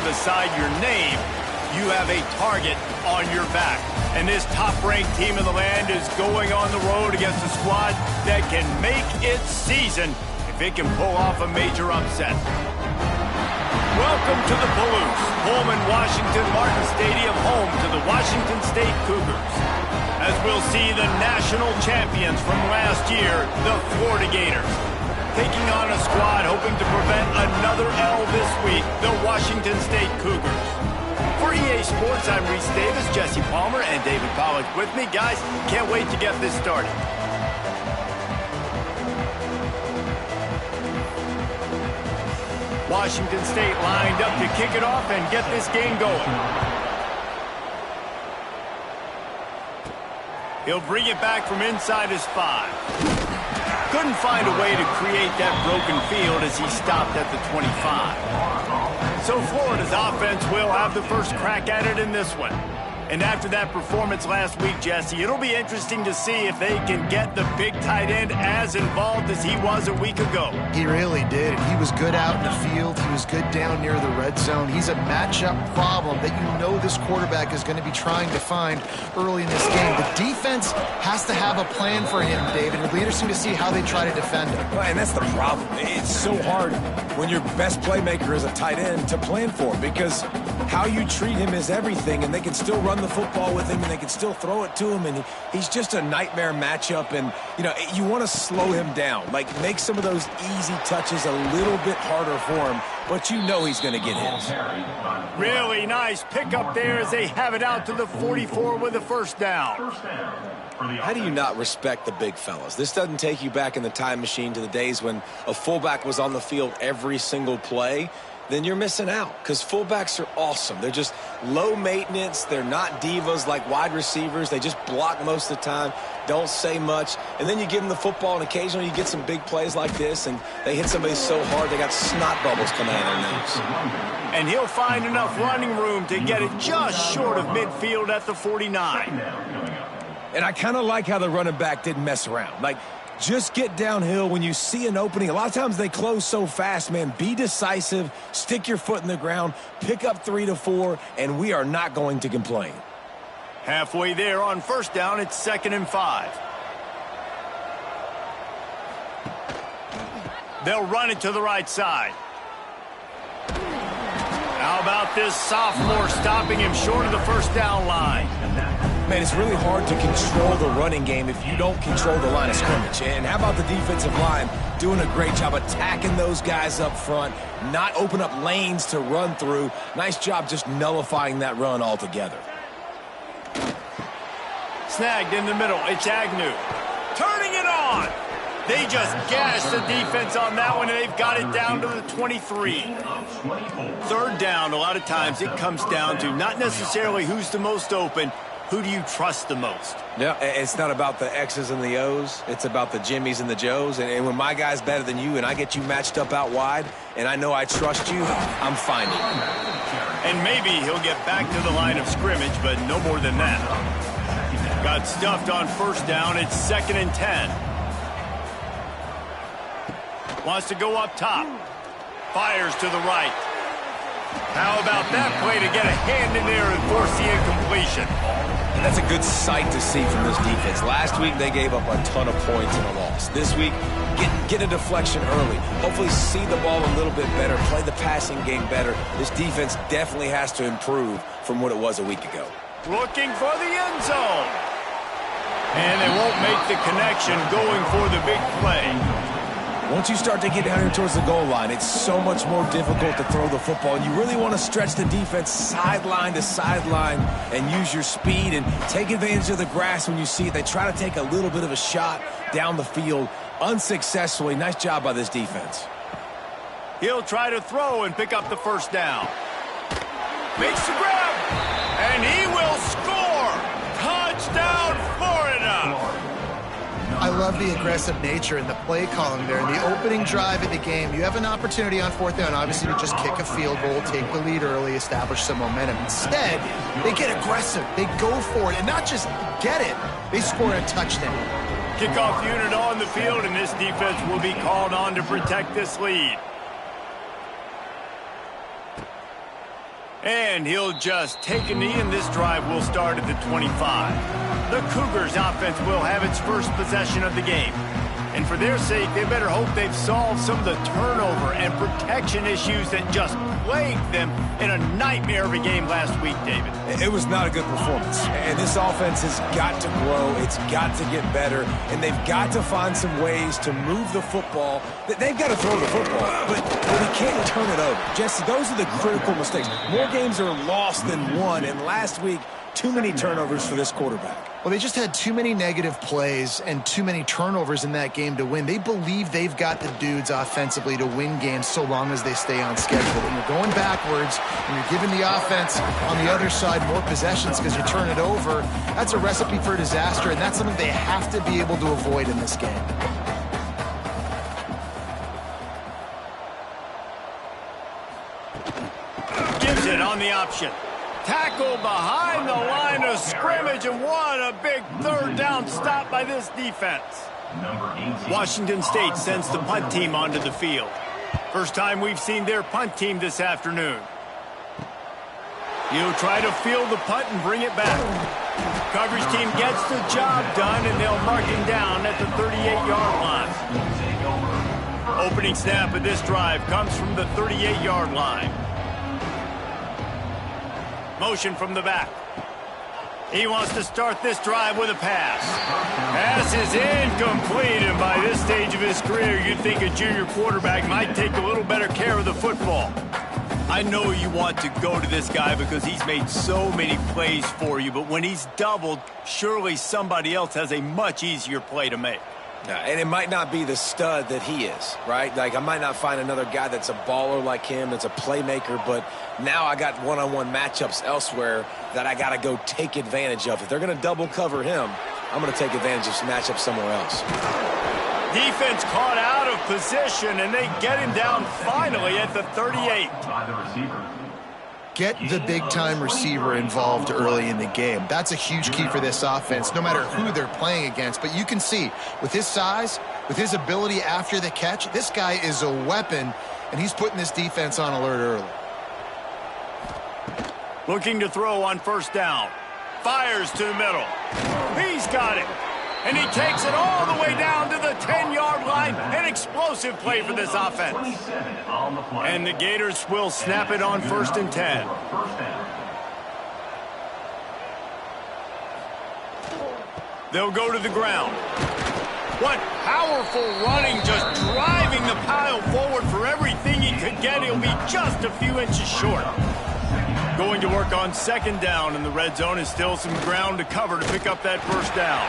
beside your name, you have a target on your back. And this top-ranked team in the land is going on the road against a squad that can make its season if it can pull off a major upset. Welcome to the Palouse, Pullman Washington Martin Stadium, home to the Washington State Cougars. As we'll see the national champions from last year, the Florida Gators, taking on a squad hoping to prevent another L this week, the Washington State Cougars. For EA Sports, I'm Reese Davis, Jesse Palmer, and David Pollack with me. Guys, can't wait to get this started. Washington State lined up to kick it off and get this game going. He'll bring it back from inside his 5. Couldn't find a way to create that broken field as he stopped at the 25. So Florida's offense will have the first crack at it in this one. And after that performance last week, Jesse, it'll be interesting to see if they can get the big tight end as involved as he was a week ago. He really did. He was good out in the field. He was good down near the red zone. He's a matchup problem that you know this quarterback is going to be trying to find early in this game. The defense has to have a plan for him, David. It'll be interesting to see how they try to defend him. Well, and that's the problem. It's so hard when your best playmaker is a tight end to plan for him, because how you treat him is everything, and they can still run the football with him, and they can still throw it to him, and he's just a nightmare matchup. And you know, you want to slow him down, like make some of those easy touches a little bit harder for him, but you know he's going to get his. Really nice pickup there as they have it out to the 44 with a first down. How do you not respect the big fellas? This doesn't take you back in the time machine to the days when a fullback was on the field every single play. Then you're missing out, because fullbacks are awesome. They're just low maintenance. They're not divas like wide receivers. They just block most of the time, don't say much. And then you give them the football, and occasionally you get some big plays like this, and they hit somebody so hard they got snot bubbles coming out of their nose. And he'll find enough running room to get it just short of midfield at the 49. And I kind of like how the running back didn't mess around. Like, just get downhill when you see an opening. A lot of times they close so fast, man. Be decisive, stick your foot in the ground, pick up 3 to 4, and we are not going to complain. Halfway there on first down, it's 2nd and 5. They'll run it to the right side. How about this sophomore stopping him short of the first down line? Man, it's really hard to control the running game if you don't control the line of scrimmage. And how about the defensive line doing a great job attacking those guys up front, not open up lanes to run through. Nice job just nullifying that run altogether. Snagged in the middle. It's Agnew. Turning it on. They just gashed the defense on that one, and they've got it down to the 23. Third down, a lot of times it comes down to not necessarily who's the most open, who do you trust the most? Yeah, it's not about the X's and the O's. It's about the Jimmies and the Joes. And when my guy's better than you and I get you matched up out wide and I know I trust you, I'm finding you. And maybe he'll get back to the line of scrimmage, but no more than that. Got stuffed on first down. It's 2nd and 10. Wants to go up top. Fires to the right. How about that play to get a hand in there and force the incompletion? And that's a good sight to see from this defense. Last week, they gave up a ton of points in a loss. This week, get a deflection early. Hopefully see the ball a little bit better, play the passing game better. This defense definitely has to improve from what it was a week ago. Looking for the end zone. And they won't make the connection going for the big play. Once you start to get down here towards the goal line, it's so much more difficult to throw the football. And you really want to stretch the defense sideline to sideline and use your speed and take advantage of the grass when you see it. They try to take a little bit of a shot down the field unsuccessfully. Nice job by this defense. He'll try to throw and pick up the first down. Makes the grab, and he will score. Touchdown, Florida. I love the aggressive nature and the play calling there. In the opening drive of the game, you have an opportunity on fourth down, obviously, to just kick a field goal, take the lead early, establish some momentum. Instead, they get aggressive. They go for it, and not just get it, they score a touchdown. Kickoff unit on the field, and this defense will be called on to protect this lead. And he'll just take a knee, and this drive will start at the 25. The Cougars offense will have its first possession of the game. And for their sake, they better hope they've solved some of the turnover and protection issues that just plagued them in a nightmare of a game last week, David. It was not a good performance. And this offense has got to grow. It's got to get better. And they've got to find some ways to move the football. They've got to throw the football, but they can't turn it over. Jesse, those are the critical mistakes. More games are lost than won. And last week, too many turnovers for this quarterback. Well, they just had too many negative plays and too many turnovers in that game to win. They believe they've got the dudes offensively to win games so long as they stay on schedule. When you're going backwards and you're giving the offense on the other side more possessions because you turn it over, that's a recipe for disaster, and that's something they have to be able to avoid in this game. Gives it on the option. Tackle behind the line of scrimmage, and what a big third down stop by this defense. Washington State sends the punt team onto the field. First time we've seen their punt team this afternoon. He'll try to field the punt and bring it back. Coverage team gets the job done, and they'll mark him down at the 38-yard line. Opening snap of this drive comes from the 38-yard line. Motion from the back. He wants to start this drive with a pass. Pass is incomplete, and by this stage of his career, you'd think a junior quarterback might take a little better care of the football. I know you want to go to this guy because he's made so many plays for you, but when he's doubled, surely somebody else has a much easier play to make. And it might not be the stud that he is, right? Like, I might not find another guy that's a baller like him, that's a playmaker, but now I got one-on-one matchups elsewhere that I got to go take advantage of. If they're going to double cover him, I'm going to take advantage of some matchups somewhere else. Defense caught out of position, and they get him down finally at the 38. Get the big-time receiver involved early in the game. That's a huge key for this offense, no matter who they're playing against. But you can see, with his size, with his ability after the catch, this guy is a weapon, and he's putting this defense on alert early. Looking to throw on first down. Fires to the middle. He's got it. And he takes it all the way down to the 10-yard line. An explosive play for this offense. And the Gators will snap it on 1st and 10. They'll go to the ground. What powerful running, just driving the pile forward for everything he could get. He'll be just a few inches short. Going to work on 2nd down, and the red zone is still some ground to cover to pick up that first down.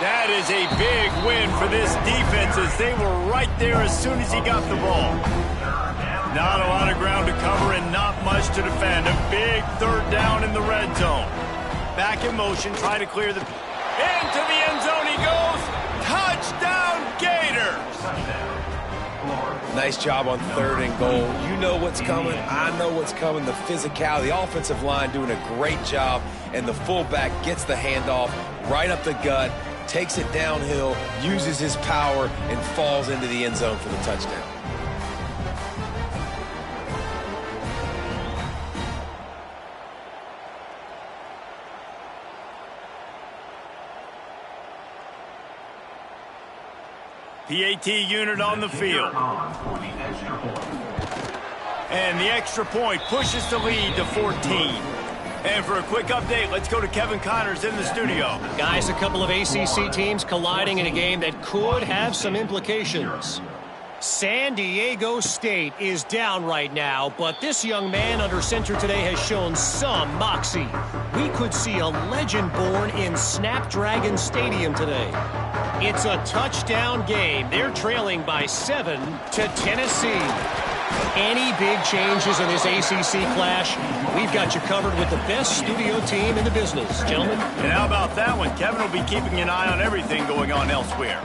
That is a big win for this defense, as they were right there as soon as he got the ball. Not a lot of ground to cover and not much to defend. A big 3rd down in the red zone. Back in motion, try to clear the... Into the end zone he goes. Touchdown, Gators! Nice job on 3rd and goal. You know what's coming. I know what's coming. The physicality, the offensive line doing a great job, and the fullback gets the handoff right up the gut, takes it downhill, uses his power, and falls into the end zone for the touchdown. PAT unit on the field. And the extra point pushes the lead to 14. And for a quick update, let's go to Kevin Connors in the studio. Guys, a couple of ACC teams colliding in a game that could have some implications. San Diego State is down right now, but this young man under center today has shown some moxie. We could see a legend born in Snapdragon Stadium today. It's a touchdown game. They're trailing by 7 to Tennessee. Any big changes in this ACC clash, we've got you covered with the best studio team in the business, gentlemen. And how about that one? Kevin will be keeping an eye on everything going on elsewhere.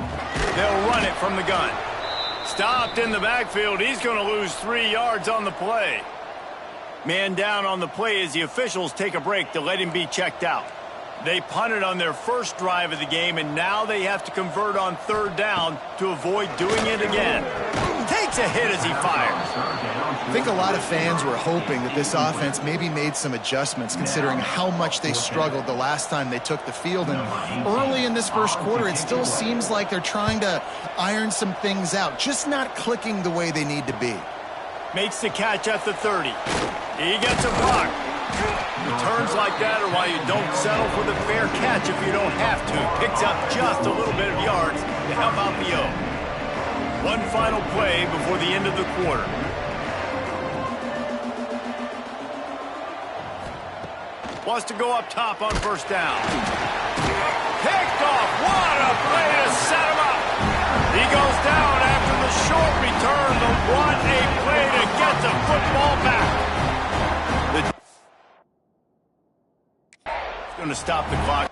They'll run it from the gun. Stopped in the backfield. He's going to lose 3 yards on the play. Man down on the play as the officials take a break to let him be checked out. They punted on their first drive of the game, and now they have to convert on 3rd down to avoid doing it again. Takes takes a hit as he fires. I think a lot of fans were hoping that this offense maybe made some adjustments considering how much they struggled the last time they took the field. And early in this first quarter, it still seems like they're trying to iron some things out, just not clicking the way they need to be. Makes the catch at the 30. He gets a block. Returns like that are why you don't settle for the fair catch if you don't have to. Picks up just a little bit of yards to help out the O. One final play before the end of the quarter. Wants to go up top on first down. Picked off. What a play to set him up. He goes down after the short return, but what a play to get the football back. Going to stop the clock.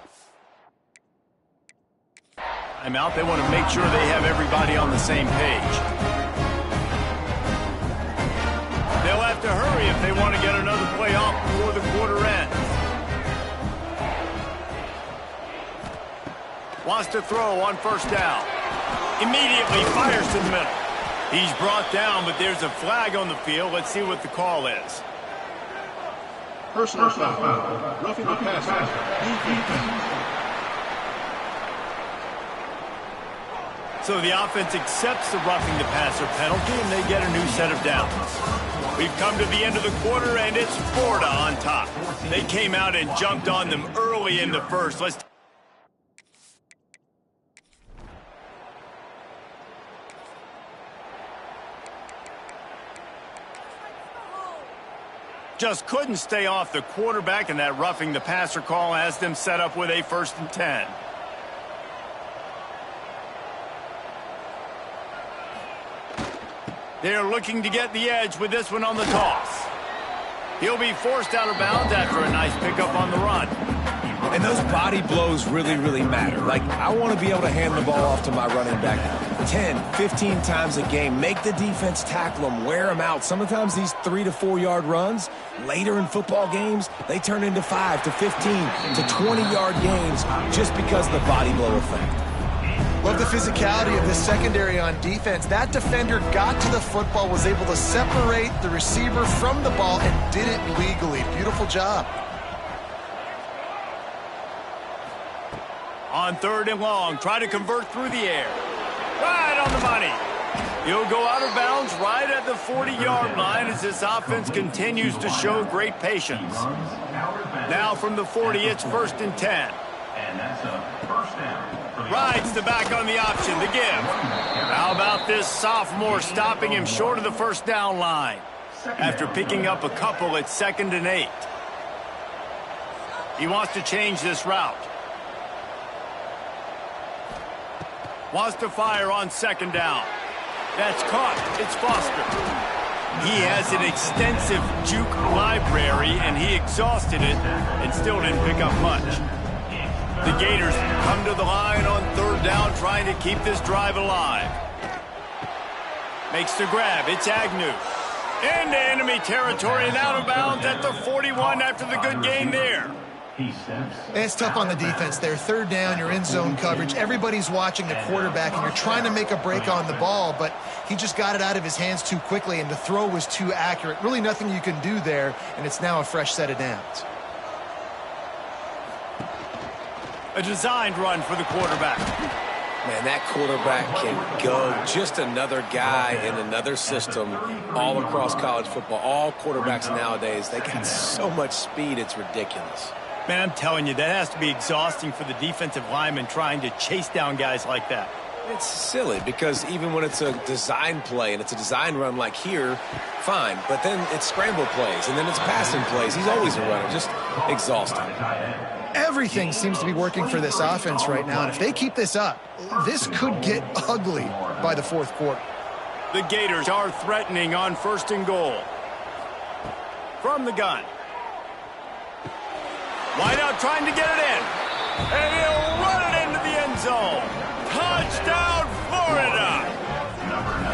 Timeout. They want to make sure they have everybody on the same page. They'll have to hurry if they want to get another play off before the quarter ends. Wants to throw on first down. Immediately fires to the middle. He's brought down, but there's a flag on the field. Let's see what the call is. Personal foul. Roughing the passer. So the offense accepts the roughing the passer penalty, and they get a new set of downs. We've come to the end of the quarter, and it's Florida on top. They came out and jumped on them early in the first. Just couldn't stay off the quarterback, and that roughing the passer call has them set up with a 1st and 10. They're looking to get the edge with this one on the toss. He'll be forced out of bounds after a nice pickup on the run. And those body blows really, really matter. Like, I want to be able to hand the ball off to my running back 10, 15 times a game. Make the defense tackle them, wear them out. Sometimes these 3 to 4 yard runs, later in football games, they turn into 5 to 15 to 20 yard games just because of the body blow effect. Love the physicality of this secondary on defense. That defender got to the football, was able to separate the receiver from the ball, and did it legally. Beautiful job. On 3rd and long, try to convert through the air. Right on the money. He'll go out of bounds right at the 40-yard line as this offense continues to show great patience. Now from the 40, it's 1st and 10. And that's a first down. Rides the back on the option, the give. How about this sophomore stopping him short of the 1st down line? After picking up a couple at 2nd and 8. He wants to change this route. Wants to fire on 2nd down. That's caught. It's Foster. He has an extensive juke library, and he exhausted it and still didn't pick up much. The Gators come to the line on 3rd down, trying to keep this drive alive. Makes the grab. It's Agnew. Into enemy territory and out of bounds at the 41 after the good gain there. It's tough on the defense there. 3rd down, you're in zone coverage. Everybody's watching the quarterback, and you're trying to make a break on the ball, but he just got it out of his hands too quickly, and the throw was too accurate. Really nothing you can do there, and it's now a fresh set of downs. A designed run for the quarterback. Man, that quarterback can go. Just another guy in another system all across college football. All quarterbacks nowadays, they got so much speed, it's ridiculous. Man, I'm telling you, that has to be exhausting for the defensive lineman trying to chase down guys like that. It's silly because even when it's a design play and it's a design run like here, fine. But then it's scramble plays and then it's passing plays. He's always a runner. Just exhausting. Everything seems to be working for this offense right now, and if they keep this up, this could get ugly by the 4th quarter. The Gators are threatening on 1st and goal. From the gun. Wideout trying to get it in. And he'll run it into the end zone. Touchdown, Florida!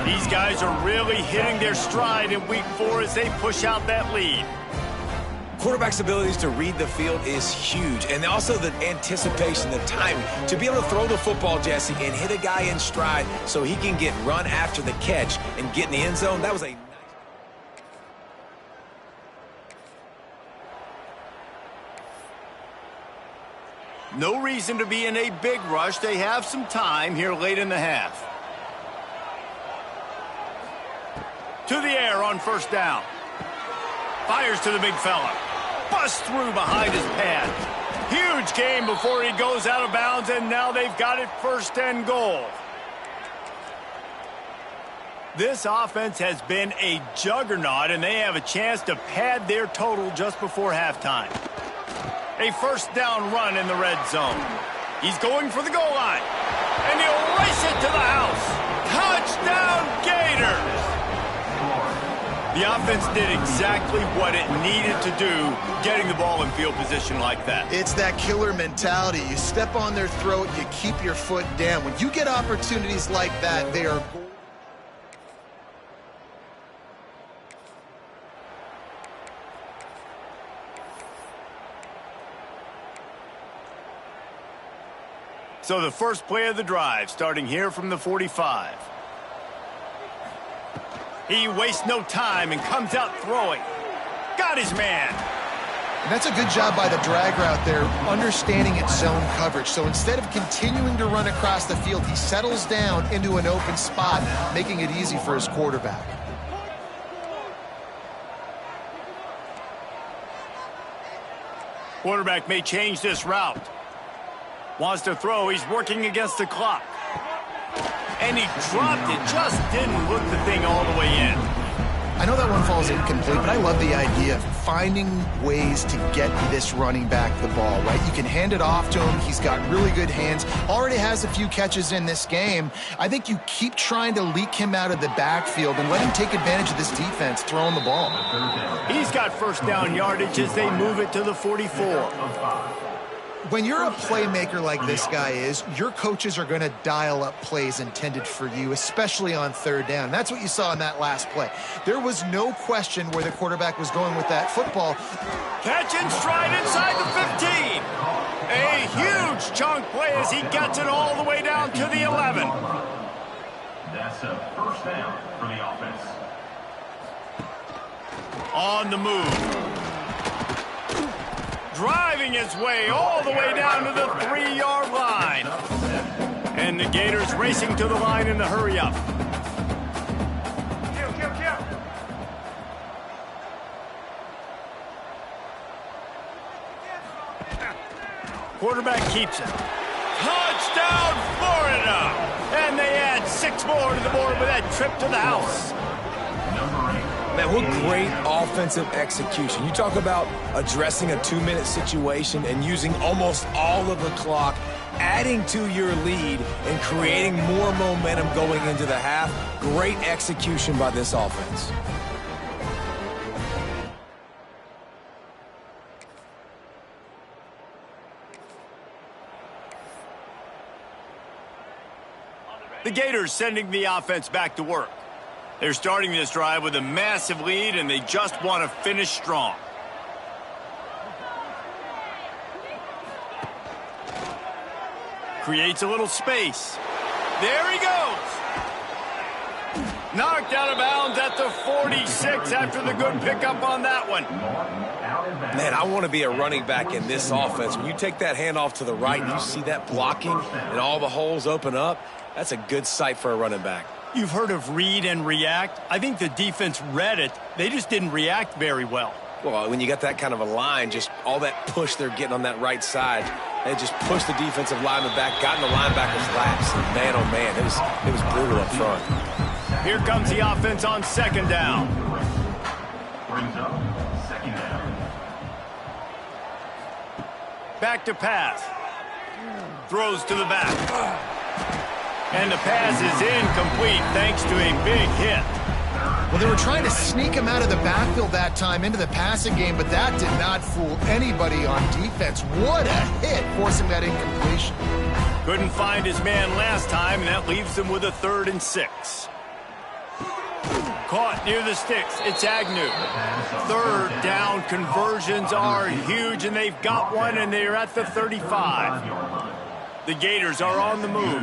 These guys are really hitting their stride in week 4 as they push out that lead. Quarterback's abilities to read the field is huge, and also the anticipation, the timing. To be able to throw the football, Jesse, and hit a guy in stride so he can get run after the catch and get in the end zone, that was a nice... No reason to be in a big rush. They have some time here late in the half. To the air on first down. Fires to the big fella. Busts through behind his pad. Huge game before he goes out of bounds, and now they've got it first and goal. This offense has been a juggernaut, and they have a chance to pad their total just before halftime. A first down run in the red zone. He's going for the goal line, and he'll race it to the house. Touchdown, Gators! The offense did exactly what it needed to do, getting the ball in field position like that. It's that killer mentality. You step on their throat, you keep your foot down. When you get opportunities like that, they are... So the first play of the drive, starting here from the 45. He wastes no time and comes out throwing. Got his man. And that's a good job by the drag route there, understanding its zone coverage. So instead of continuing to run across the field, he settles down into an open spot, making it easy for his quarterback. Quarterback may change this route. Wants to throw. He's working against the clock. And he dropped it. Just didn't look the thing all the way in. I know that one falls incomplete, but I love the idea of finding ways to get this running back the ball, right? You can hand it off to him. He's got really good hands. Already has a few catches in this game. I think you keep trying to leak him out of the backfield and let him take advantage of this defense throwing the ball. He's got first down yardage as they move it to the 44. When you're a playmaker like this guy is, your coaches are going to dial up plays intended for you, especially on third down. That's what you saw in that last play. There was no question where the quarterback was going with that football. Catch and stride inside the 15. A huge chunk play as he gets it all the way down to the 11. That's a first down for the offense. On the move. Driving his way all the way down to the 3-yard line. And the Gators racing to the line in the hurry up. Quarterback keeps it. Touchdown, Florida! And they add 6 more to the board with that trip to the house. Man, what great offensive execution. You talk about addressing a 2-minute situation and using almost all of the clock, adding to your lead and creating more momentum going into the half. Great execution by this offense. The Gators sending the offense back to work. They're starting this drive with a massive lead, and they just want to finish strong. Creates a little space. There he goes. Knocked out of bounds at the 46 after the good pickup on that one. Man, I want to be a running back in this offense. When you take that handoff to the right and you see that blocking and all the holes open up, that's a good sight for a running back. You've heard of read and react. I think the defense read it. They just didn't react very well. Well, when you got that kind of a line, just all that push they're getting on that right side, they just pushed the defensive lineman back, got in the linebacker's laps, and man, oh man, it was brutal up front. Here comes the offense on second down. Brings up second down. Back to pass. Throws to the back. And the pass is incomplete thanks to a big hit. Well, they were trying to sneak him out of the backfield that time into the passing game, but that did not fool anybody on defense. What a hit, forcing that incompletion. Couldn't find his man last time, and that leaves them with a 3rd and 6. caught near the sticks. It's Agnew. Third down conversions are huge, and they've got one, and they're at the 35. The Gators are on the move.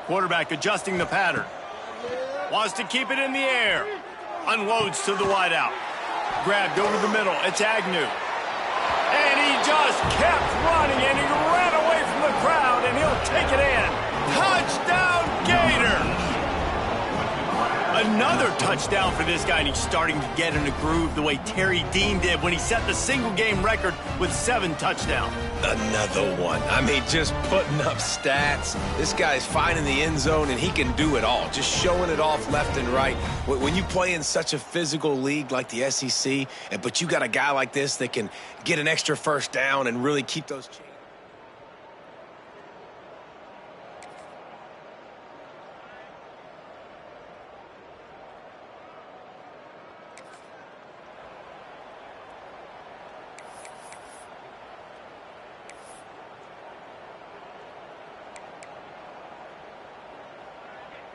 Quarterback adjusting the pattern. Wants to keep it in the air. Unloads to the wideout. Grabbed over the middle. It's Agnew. And he just kept running, and he ran away from the crowd, and he'll take it in. Touchdown, Gators! Another touchdown for this guy, and he's starting to get in a groove the way Terry Dean did when he set the single-game record with 7 touchdowns. Another one. I mean, just putting up stats. This guy's finding the end zone, and he can do it all. Just showing it off left and right. When you play in such a physical league like the SEC, but you got a guy like this that can get an extra first down and really keep those chains.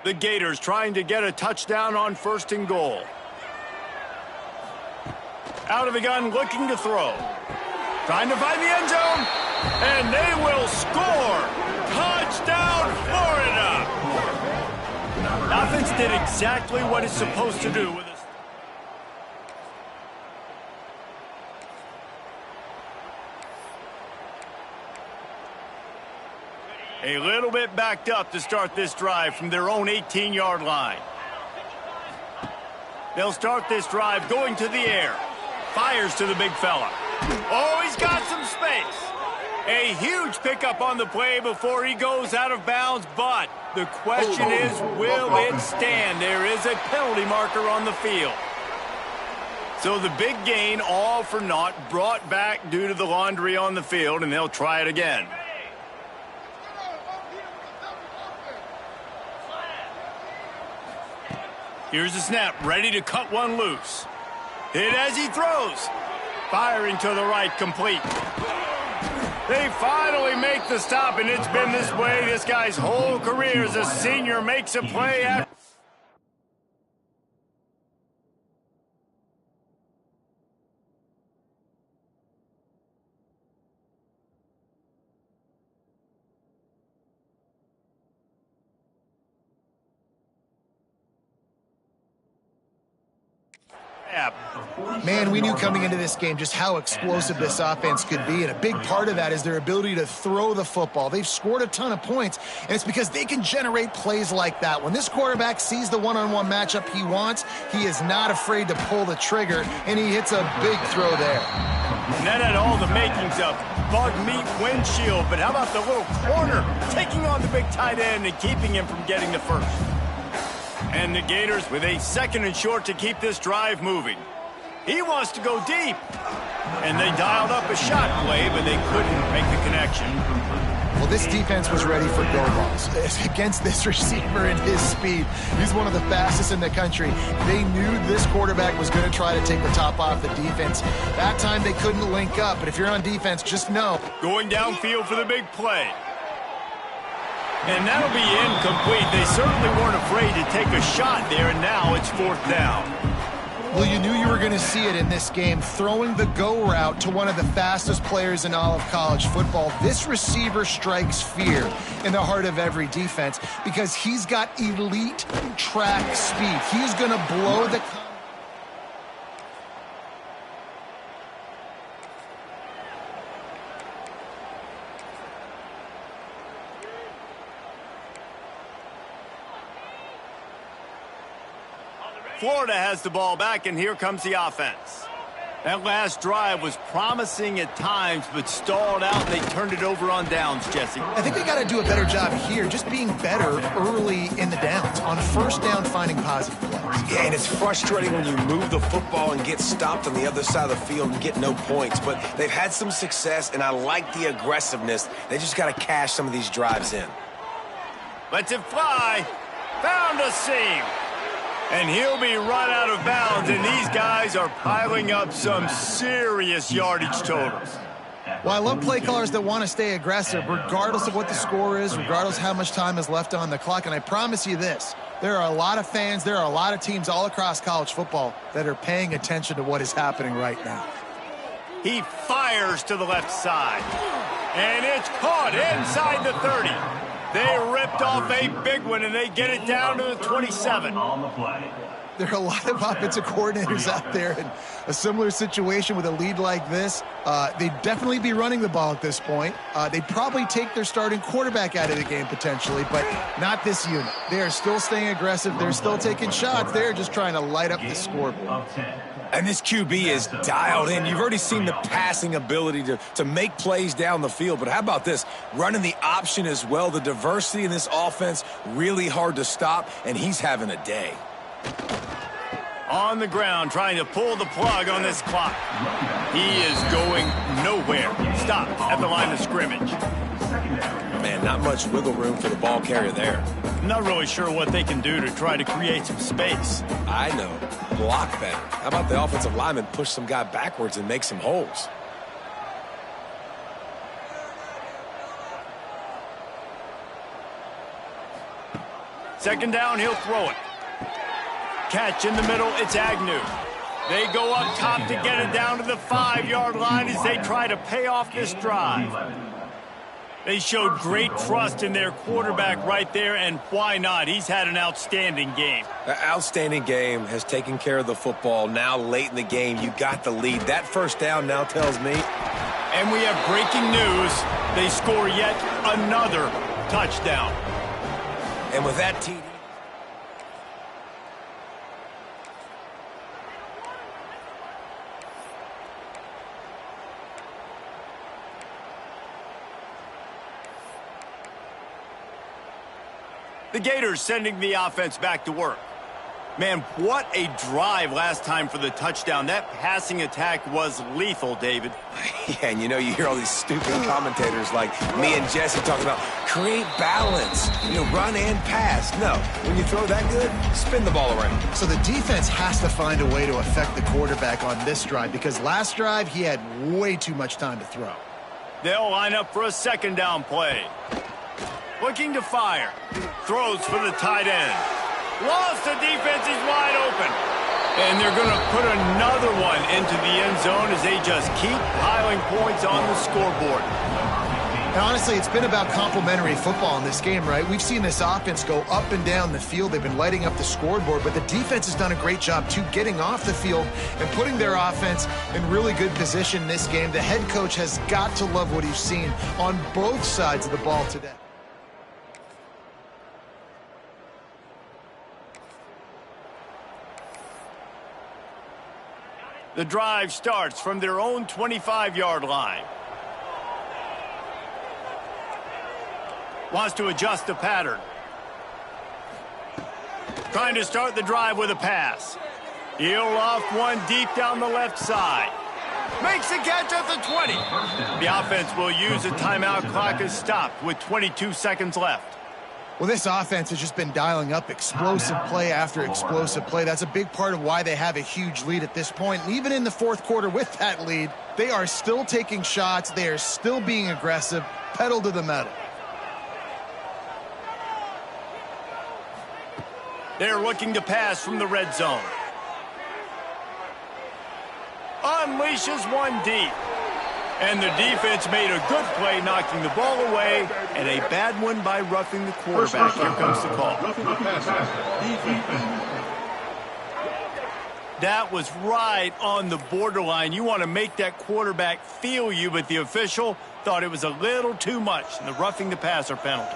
The Gators trying to get a touchdown on 1st and goal. Out of the gun, looking to throw. Trying to find the end zone. And they will score. Touchdown, Florida. Offense did exactly what it's supposed to do with this. A little bit backed up to start this drive from their own 18-yard line. They'll start this drive going to the air. Fires to the big fella. Oh, he's got some space. A huge pickup on the play before he goes out of bounds, but the question is, will it stand? There is a penalty marker on the field. So the big gain, all for naught, brought back due to the laundry on the field, and they'll try it again. Here's the snap, ready to cut one loose. Hit as he throws. Firing to the right, complete. They finally make the stop, and it's been this way this guy's whole career as a senior. Makes a play after. Man, we knew coming into this game just how explosive this offense could be, and a big part of that is their ability to throw the football. They've scored a ton of points, and it's because they can generate plays like that. When this quarterback sees the one-on-one matchup he wants, he is not afraid to pull the trigger, and he hits a big throw there. And that had all the makings of bug meat windshield, but how about the little corner taking on the big tight end and keeping him from getting the first? And the Gators with a 2nd and short to keep this drive moving. He wants to go deep. And they dialed up a shot play, but they couldn't make the connection. Well, this defense was ready for go balls against this receiver and his speed. He's one of the fastest in the country. They knew this quarterback was going to try to take the top off the defense. That time they couldn't link up, but if you're on defense, just know. Going downfield for the big play. And that'll be incomplete. They certainly weren't afraid to take a shot there, and now it's 4th down. Well, you knew you were going to see it in this game, throwing the go route to one of the fastest players in all of college football. This receiver strikes fear in the heart of every defense because he's got elite track speed. He's going to blow the... Florida has the ball back, and here comes the offense. That last drive was promising at times, but stalled out, and they turned it over on downs, Jesse. I think they got to do a better job here, just being better early in the downs, on 1st down, finding positive plays. Yeah, and it's frustrating when you move the football and get stopped on the other side of the field and get no points, but they've had some success, and I like the aggressiveness. They just got to cash some of these drives in. Lets it fly. Found a seam. And he'll be run out of bounds, and these guys are piling up some serious yardage totals. Well, I love play callers that want to stay aggressive, regardless of what the score is, regardless of how much time is left on the clock. And I promise you this, There are a lot of fans, there are a lot of teams all across college football that are paying attention to what is happening right now. He fires to the left side. And it's caught inside the 30. They ripped off a big one, and they get it down to the 27. On the play. There are a lot of offensive coordinators out there in a similar situation with a lead like this. They'd definitely be running the ball at this point. They'd probably take their starting quarterback out of the game potentially, but not this unit. They are still staying aggressive. They're still taking shots. They're just trying to light up the scoreboard. And this QB is dialed in. You've already seen the passing ability to make plays down the field. But how about this? Running the option as well. The diversity in this offense, really hard to stop, and he's having a day. On the ground, trying to pull the plug on this clock. He is going nowhere. Stop at the line of scrimmage. Man, not much wiggle room for the ball carrier there. I'm not really sure what they can do to try to create some space. I know. Block better. How about the offensive lineman push some guy backwards and make some holes? Second down, he'll throw it. Catch in the middle, it's Agnew. They go up top to get it down to the 5-yard line as they try to pay off this drive. They showed great trust in their quarterback right there, and why not? He's had an outstanding game. An outstanding game, has taken care of the football. Now late in the game, you got the lead. That first down now tells me. And we have breaking news. They score yet another touchdown. And with that TD. The Gators sending the offense back to work. Man, what a drive last time for the touchdown. That passing attack was lethal, David. Yeah, and you know, you hear all these stupid commentators like me and Jesse talking about create balance, run and pass. No, when you throw that good, spin the ball around. So the defense has to find a way to affect the quarterback on this drive because last drive he had way too much time to throw. They'll line up for a second down play. Looking to fire. Throws for the tight end. Lost the defense, he's wide open. And they're going to put another one into the end zone as they just keep piling points on the scoreboard. And honestly, it's been about complementary football in this game, right? We've seen this offense go up and down the field. They've been lighting up the scoreboard, but the defense has done a great job, too, getting off the field and putting their offense in really good position in this game. The head coach has got to love what he's seen on both sides of the ball today. The drive starts from their own 25-yard line. Wants to adjust the pattern. Trying to start the drive with a pass. He'll off one deep down the left side. Makes the catch at the 20. The offense will use a timeout. Clock is stopped with 22 seconds left. Well, this offense has just been dialing up explosive play after explosive play. That's a big part of why they have a huge lead at this point. And even in the fourth quarter with that lead, they are still taking shots. They are still being aggressive, pedal to the metal. They're looking to pass from the red zone. Unleashes one deep. And the defense made a good play, knocking the ball away, and a bad one by roughing the quarterback. Here comes the call. That was right on the borderline. You want to make that quarterback feel you, but the official thought it was a little too much in the roughing the passer penalty.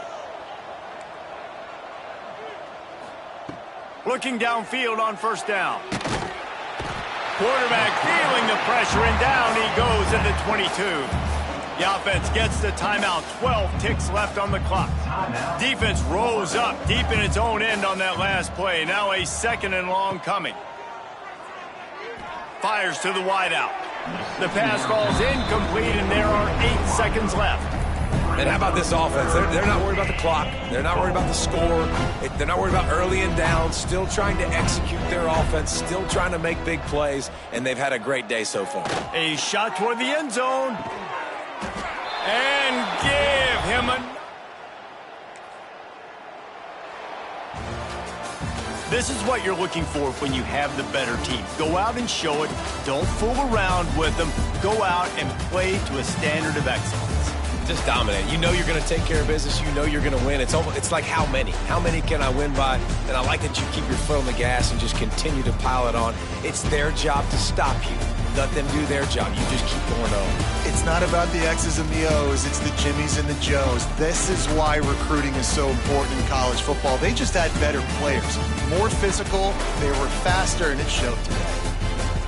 Looking downfield on first down. Quarterback feeling the pressure, and down he goes at the 22. The offense gets the timeout. 12 ticks left on the clock. Defense rose up deep in its own end on that last play. Now a second and long coming. Fires to the wideout. The pass falls incomplete, and there are 8 seconds left. And how about this offense? They're not worried about the clock. They're not worried about the score. They're not worried about early and down. Still trying to execute their offense. Still trying to make big plays. And they've had a great day so far. A shot toward the end zone. And give him a... This is what you're looking for when you have the better team. Go out and show it. Don't fool around with them. Go out and play to a standard of excellence. Just dominate. You know you're going to take care of business. You know you're going to win. It's like how many? How many can I win by? And I like that you keep your foot on the gas and just continue to pile it on. It's their job to stop you. Let them do their job. You just keep going on. It's not about the X's and the O's. It's the Jimmies and the Joes. This is why recruiting is so important in college football. They just had better players, more physical, they were faster, and it showed today.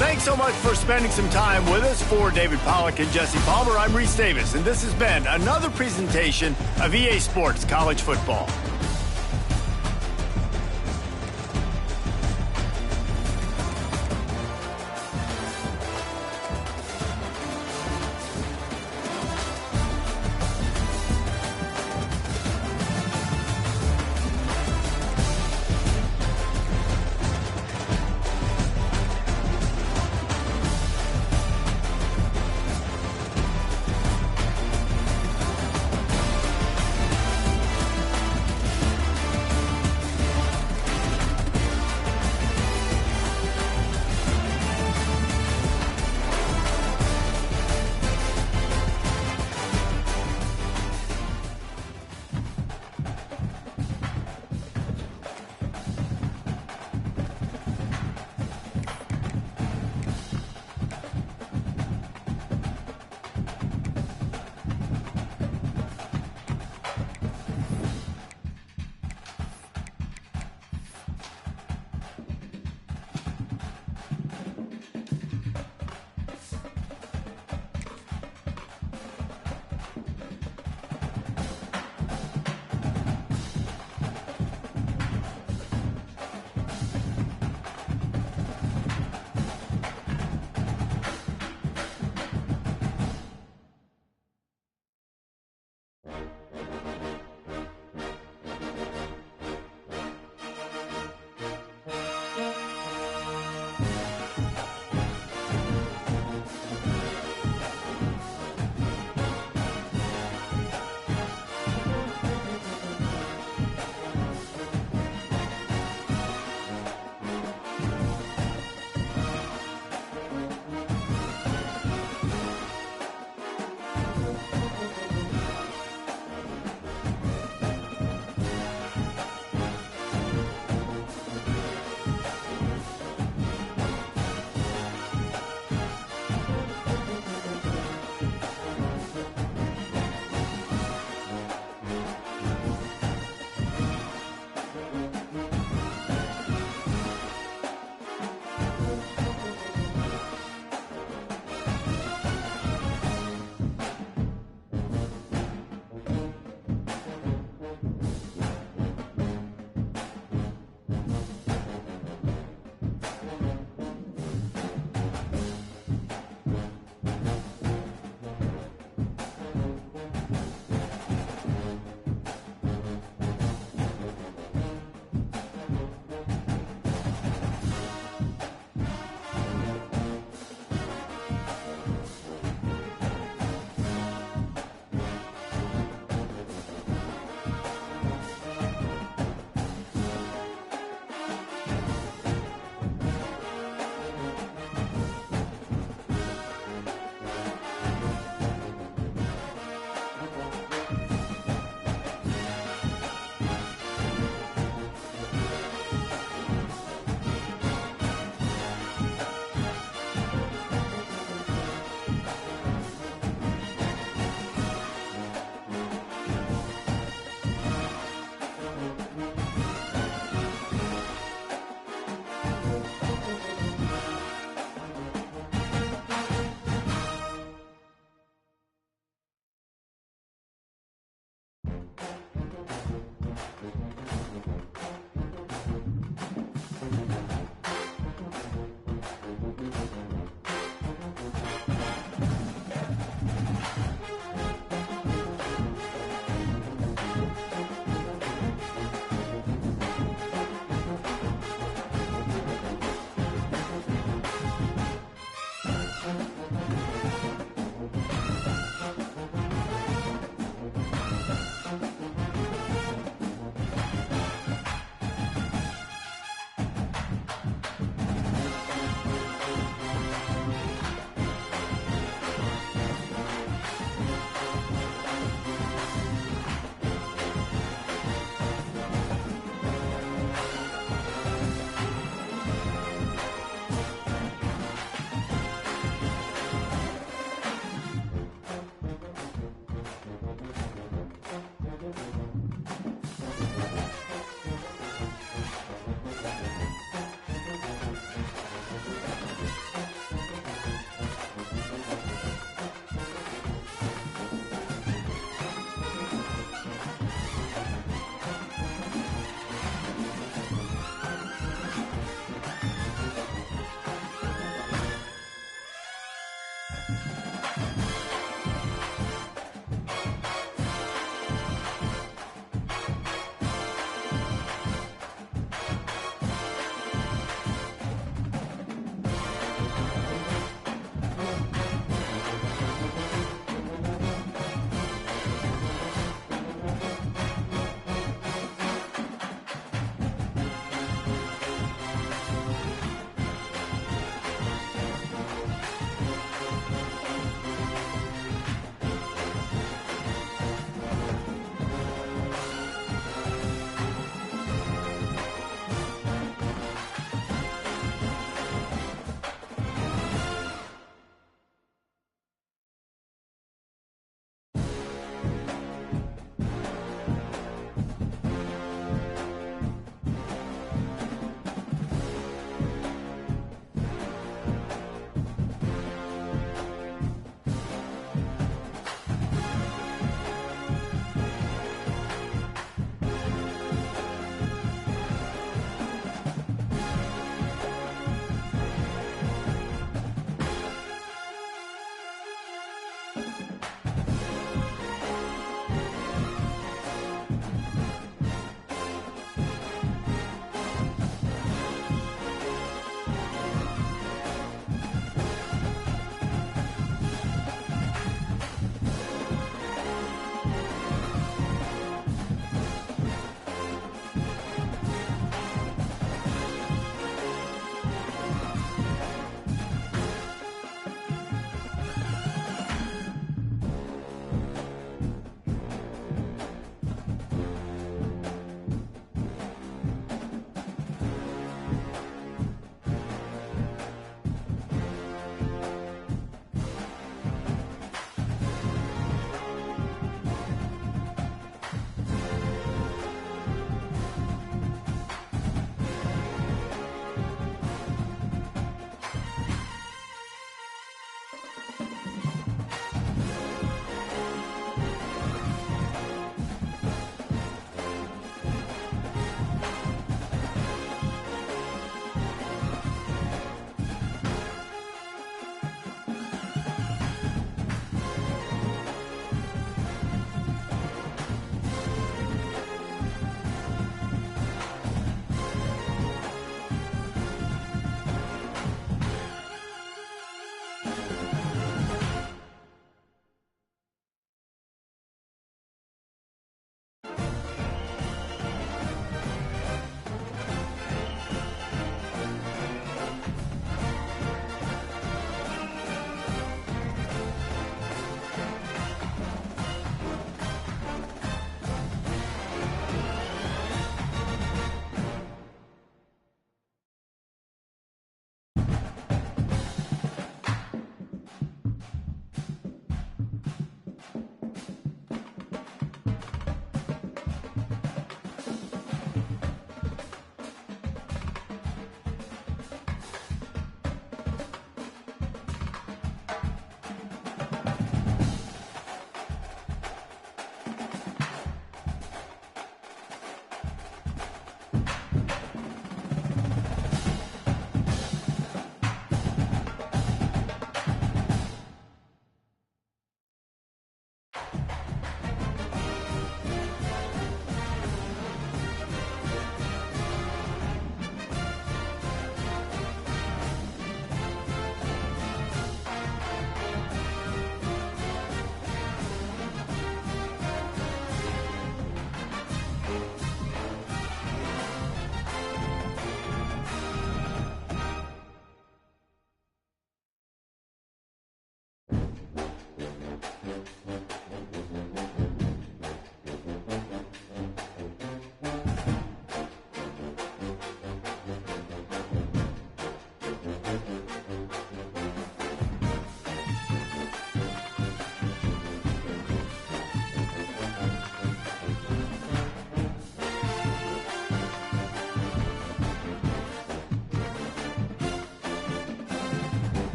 Thanks so much for spending some time with us. For David Pollack and Jesse Palmer, I'm Reese Davis, and this has been another presentation of EA Sports College Football.